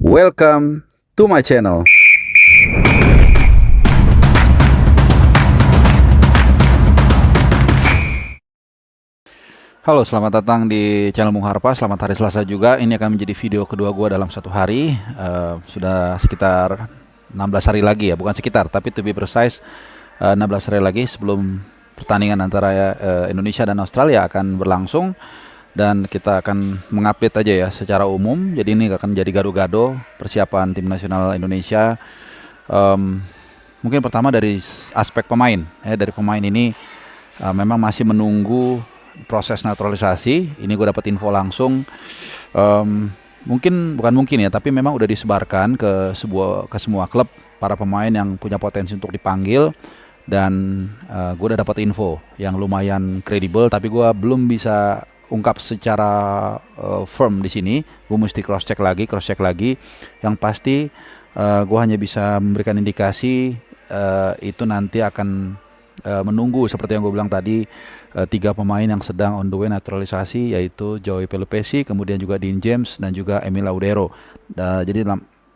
Welcome to my channel. Halo, selamat datang di channel Bung Harpa. Selamat hari Selasa juga. Ini akan menjadi video kedua gua dalam satu hari. Sudah sekitar 16 hari lagi ya, bukan sekitar, tapi to be precise 16 hari lagi sebelum pertandingan antara Indonesia dan Australia akan berlangsung. Dan kita akan mengupdate aja ya secara umum. Jadi ini akan jadi gado-gado persiapan tim nasional Indonesia. Mungkin pertama dari aspek pemain. Dari pemain ini memang masih menunggu proses naturalisasi. Ini gue dapat info langsung. Bukan mungkin ya, tapi memang udah disebarkan ke semua klub para pemain yang punya potensi untuk dipanggil. Dan gue udah dapat info yang lumayan kredibel, tapi gue belum bisa ungkap secara firm di sini. Gue mesti cross check lagi. Yang pasti gue hanya bisa memberikan indikasi itu nanti akan menunggu seperti yang gue bilang tadi, 3 pemain yang sedang on the way naturalisasi, yaitu Joey Pelupesi, kemudian juga Dean James dan juga Emil Laudero. Jadi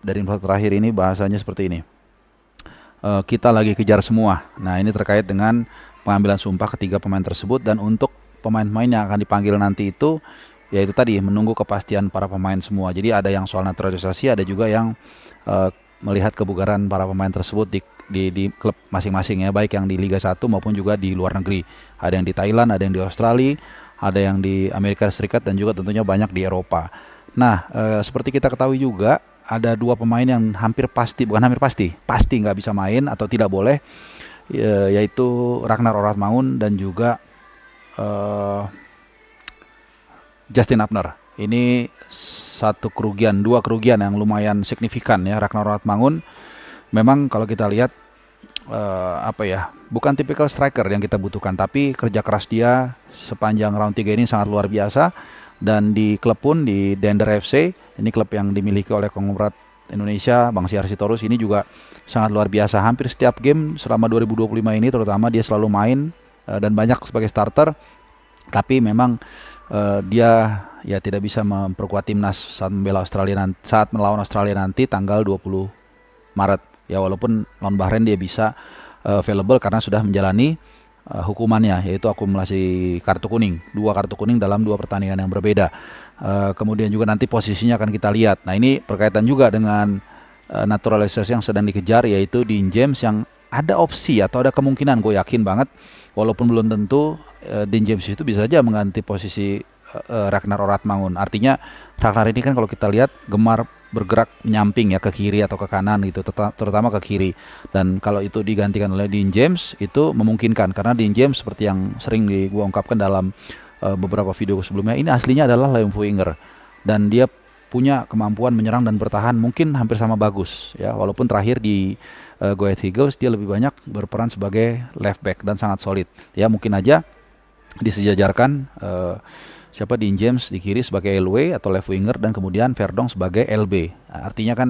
dari info terakhir ini bahasanya seperti ini. Kita lagi kejar semua. Nah, ini terkait dengan pengambilan sumpah ketiga pemain tersebut. Dan untuk pemain-pemain yang akan dipanggil nanti itu, yaitu tadi menunggu kepastian para pemain semua. Jadi ada yang soal naturalisasi, ada juga yang melihat kebugaran para pemain tersebut di klub masing-masing ya, baik yang di Liga 1 maupun juga di luar negeri. Ada yang di Thailand, ada yang di Australia, ada yang di Amerika Serikat, dan juga tentunya banyak di Eropa. Nah, seperti kita ketahui juga, ada 2 pemain yang pasti nggak bisa main atau tidak boleh, yaitu Ragnar Oratmangun dan juga Justin Upner. Ini dua kerugian yang lumayan signifikan ya. Ragnar Oratmangun memang kalau kita lihat bukan tipikal striker yang kita butuhkan, tapi kerja keras dia sepanjang round 3 ini sangat luar biasa. Dan di klub pun, di Dender FC, ini klub yang dimiliki oleh konglomerat Indonesia, Bang Syahar Sitorus, ini juga sangat luar biasa. Hampir setiap game selama 2025 ini terutama dia selalu main dan banyak sebagai starter. Tapi memang dia ya tidak bisa memperkuat timnas saat melawan Australia nanti tanggal 20 Maret. Ya, walaupun lawan Bahrain dia bisa available karena sudah menjalani hukumannya, yaitu akumulasi kartu kuning, 2 kartu kuning dalam 2 pertandingan yang berbeda. Kemudian juga nanti posisinya akan kita lihat. Nah, ini berkaitan juga dengan naturalisasi yang sedang dikejar, yaitu Dean James, yang ada opsi atau ada kemungkinan, gue yakin banget, walaupun belum tentu, Dean James itu bisa saja mengganti posisi Ragnar Oratmangun. Artinya Ragnar ini kan kalau kita lihat gemar bergerak menyamping ya, ke kiri atau ke kanan gitu, terutama ke kiri. Dan kalau itu digantikan oleh Dean James, itu memungkinkan, karena Dean James seperti yang sering gua ungkapkan dalam beberapa video sebelumnya, ini aslinya adalah left winger dan dia punya kemampuan menyerang dan bertahan mungkin hampir sama bagus ya, walaupun terakhir di Go Ahead Eagles dia lebih banyak berperan sebagai left back dan sangat solid ya. Mungkin aja disejajarkan Dean James di kiri sebagai LW atau left winger, dan kemudian Verdong sebagai LB. Nah, artinya kan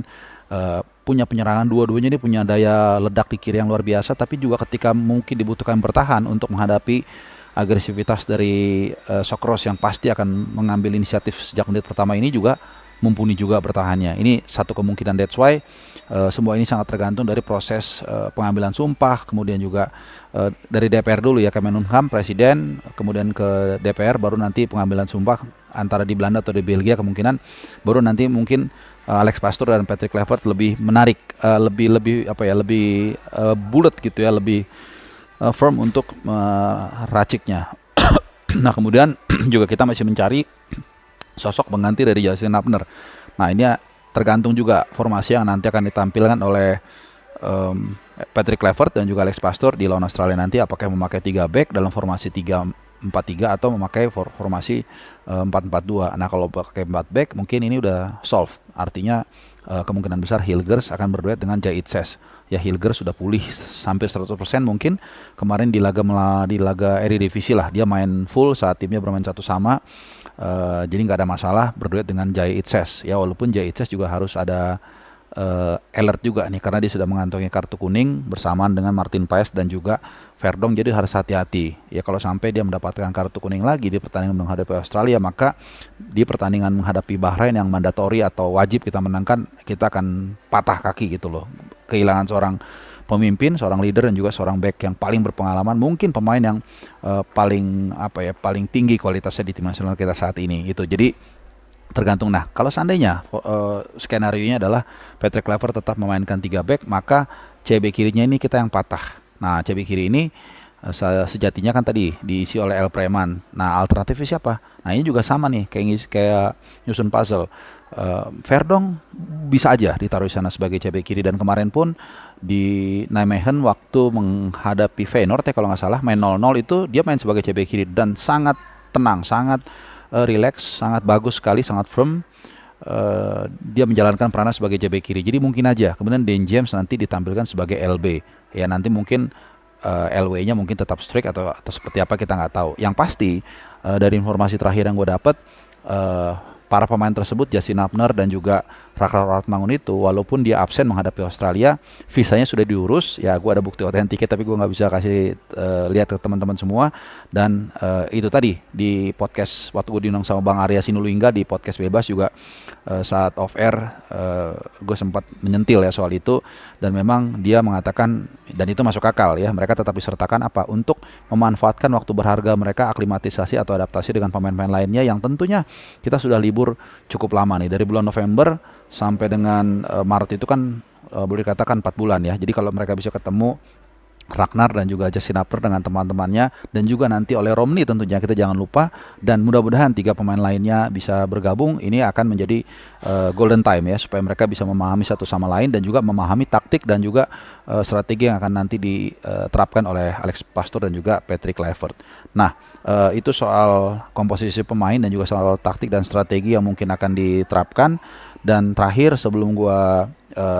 punya penyerangan, dua-duanya ini punya daya ledak di kiri yang luar biasa, tapi juga ketika mungkin dibutuhkan bertahan untuk menghadapi agresivitas dari Sokros yang pasti akan mengambil inisiatif sejak menit pertama ini, juga mumpuni juga bertahannya. Ini satu kemungkinan. That's why semua ini sangat tergantung dari proses pengambilan sumpah, kemudian juga dari DPR dulu ya, Kemenkumham, Presiden, kemudian ke DPR, baru nanti pengambilan sumpah antara di Belanda atau di Belgia kemungkinan, baru nanti mungkin Alex Pastoor dan Patrick Kluivert lebih menarik, lebih bulat gitu ya, lebih firm untuk meraciknya. Nah, kemudian juga kita masih mencari sosok pengganti dari Justin Upner. Nah, ini tergantung juga formasi yang nanti akan ditampilkan oleh Patrick Kluivert dan juga Alex Pastoor di lawan Australia nanti, apakah memakai 3 back dalam formasi 3-4-3 atau memakai formasi 4-4-2. Nah, kalau pakai 4 back mungkin ini udah solved. Artinya kemungkinan besar Hilgers akan berduet dengan Jay Itzes. Ya, Hilgers sudah pulih hampir 100% mungkin. Kemarin di laga Eredivisie lah dia main full saat timnya bermain 1-1. Jadi nggak ada masalah berduet dengan Jay Itzes ya, walaupun Jay Itzes juga harus ada alert juga nih karena dia sudah mengantongi kartu kuning bersamaan dengan Martin Paes dan juga Verdong, jadi harus hati-hati ya. Kalau sampai dia mendapatkan kartu kuning lagi di pertandingan menghadapi Australia, maka di pertandingan menghadapi Bahrain yang mandatori atau wajib kita menangkan, kita akan patah kaki gitu loh, kehilangan seorang pemimpin, seorang leader dan juga seorang back yang paling berpengalaman, mungkin pemain yang paling tinggi kualitasnya di tim nasional kita saat ini itu. Jadi tergantung. Nah, kalau seandainya skenario-nya adalah Patrick Kluivert tetap memainkan 3 back, maka CB kirinya ini kita yang patah. Nah, CB kiri ini sejatinya kan tadi diisi oleh El Preman. Nah, alternatifnya siapa? Nah, ini juga sama nih, kayak nyusun puzzle. Verdong bisa aja ditaruh di sana sebagai CB kiri, dan kemarin pun di Nijmegen waktu menghadapi Feyenoord ya kalau nggak salah main 0-0 itu dia main sebagai CB kiri dan sangat tenang, sangat relax, sangat bagus sekali, sangat firm. Dia menjalankan perannya sebagai JB kiri. Jadi mungkin aja kemudian Dan James nanti ditampilkan sebagai LB. Ya nanti mungkin LW-nya mungkin tetap strict atau seperti apa kita nggak tahu. Yang pasti dari informasi terakhir yang gue dapat, para pemain tersebut, Justin Abner dan juga Raka Ratmangun itu, walaupun dia absen menghadapi Australia, visanya sudah diurus. Ya gue ada bukti otentiknya tapi gue nggak bisa kasih lihat ke teman-teman semua. Dan itu tadi di podcast waktu gue diundang sama Bang Arya Sinulinga di podcast bebas juga, saat off air gue sempat menyentil ya soal itu, dan memang dia mengatakan, dan itu masuk akal ya, mereka tetap disertakan apa untuk memanfaatkan waktu berharga mereka aklimatisasi atau adaptasi dengan pemain-pemain lainnya yang tentunya kita sudah libur cukup lama nih, dari bulan November sampai dengan Maret itu kan boleh dikatakan 4 bulan ya. Jadi kalau mereka bisa ketemu Ragnar dan juga Justin Upper dengan teman-temannya, dan juga nanti oleh Romney tentunya, kita jangan lupa, dan mudah-mudahan 3 pemain lainnya bisa bergabung, ini akan menjadi golden time ya, supaya mereka bisa memahami satu sama lain dan juga memahami taktik dan juga strategi yang akan nanti diterapkan oleh Alex Pastoor dan juga Patrick Kluivert. Nah, itu soal komposisi pemain dan juga soal taktik dan strategi yang mungkin akan diterapkan. Dan terakhir sebelum gua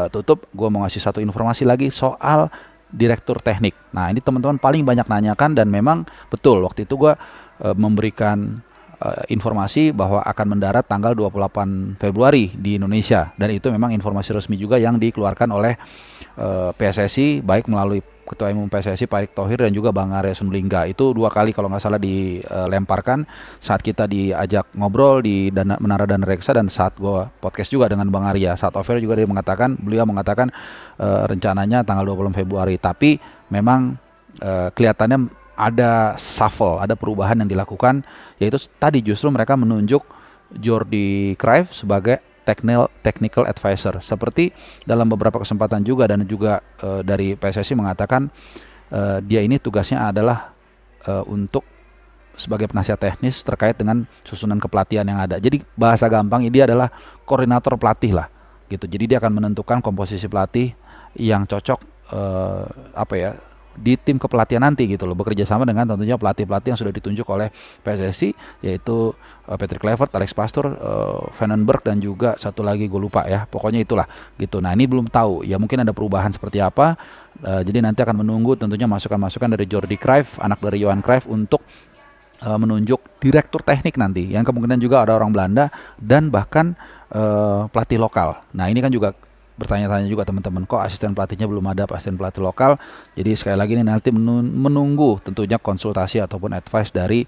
tutup, gua mau ngasih satu informasi lagi soal direktur teknik. Nah, ini teman-teman paling banyak nanyakan, dan memang betul waktu itu gue memberikan informasi bahwa akan mendarat tanggal 28 Februari di Indonesia, dan itu memang informasi resmi juga yang dikeluarkan oleh PSSI, baik melalui Ketua Umum PSSI Pak Erick Thohir dan juga Bang Arya Sinulinga. Itu 2 kali kalau nggak salah dilemparkan saat kita diajak ngobrol di Menara Dana Reksa, dan saat gue podcast juga dengan Bang Arya. Saat offer juga beliau mengatakan rencananya tanggal 20 Februari. Tapi memang kelihatannya ada shuffle, ada perubahan yang dilakukan, yaitu tadi justru mereka menunjuk Jordi Cruyff sebagai technical advisor, seperti dalam beberapa kesempatan juga, dan juga dari PSSI mengatakan dia ini tugasnya adalah untuk sebagai penasihat teknis terkait dengan susunan kepelatihan yang ada. Jadi bahasa gampang, dia adalah koordinator pelatih lah gitu. Jadi dia akan menentukan komposisi pelatih yang cocok di tim kepelatihan nanti gitu loh, bekerja sama dengan tentunya pelatih-pelatih yang sudah ditunjuk oleh PSSI, yaitu Patrick Kluivert, Alex Pastoor, Van den Berg, dan juga satu lagi gue lupa ya, pokoknya itulah gitu. Nah, ini belum tahu ya, mungkin ada perubahan seperti apa. Jadi nanti akan menunggu tentunya masukan-masukan dari Jordi Cruyff, anak dari Johan Cruyff, untuk menunjuk direktur teknik nanti, yang kemungkinan juga ada orang Belanda dan bahkan pelatih lokal. Nah, ini kan juga bertanya-tanya juga teman-teman, kok asisten pelatihnya belum ada, asisten pelatih lokal. Jadi sekali lagi ini nanti menunggu tentunya konsultasi ataupun advice dari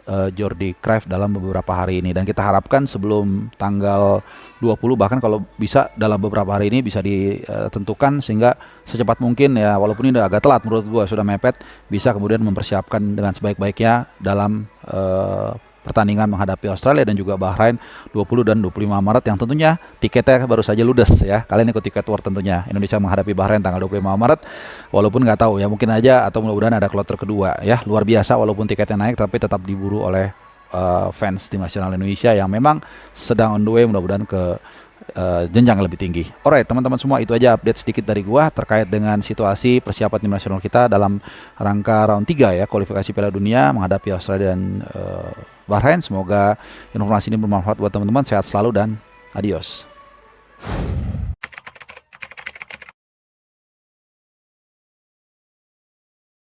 Jordi Cruyff dalam beberapa hari ini, dan kita harapkan sebelum tanggal 20, bahkan kalau bisa dalam beberapa hari ini bisa ditentukan, sehingga secepat mungkin ya, walaupun ini udah agak telat menurut gua, sudah mepet, bisa kemudian mempersiapkan dengan sebaik-baiknya dalam pertandingan menghadapi Australia dan juga Bahrain 20 dan 25 Maret yang tentunya tiketnya baru saja ludes ya. Kalian ikut tiket war tentunya, Indonesia menghadapi Bahrain tanggal 25 Maret. Walaupun nggak tahu ya, mungkin aja atau mudah-mudahan ada kloter kedua ya. Luar biasa, walaupun tiketnya naik tapi tetap diburu oleh fans tim nasional Indonesia yang memang sedang on the way, mudah-mudahan ke jenjang yang lebih tinggi. Alright teman-teman semua, itu aja update sedikit dari gua terkait dengan situasi persiapan tim nasional kita dalam rangka round 3 ya, kualifikasi Piala Dunia menghadapi Australia dan Bahrain. Semoga informasi ini bermanfaat buat teman-teman, sehat selalu dan adios.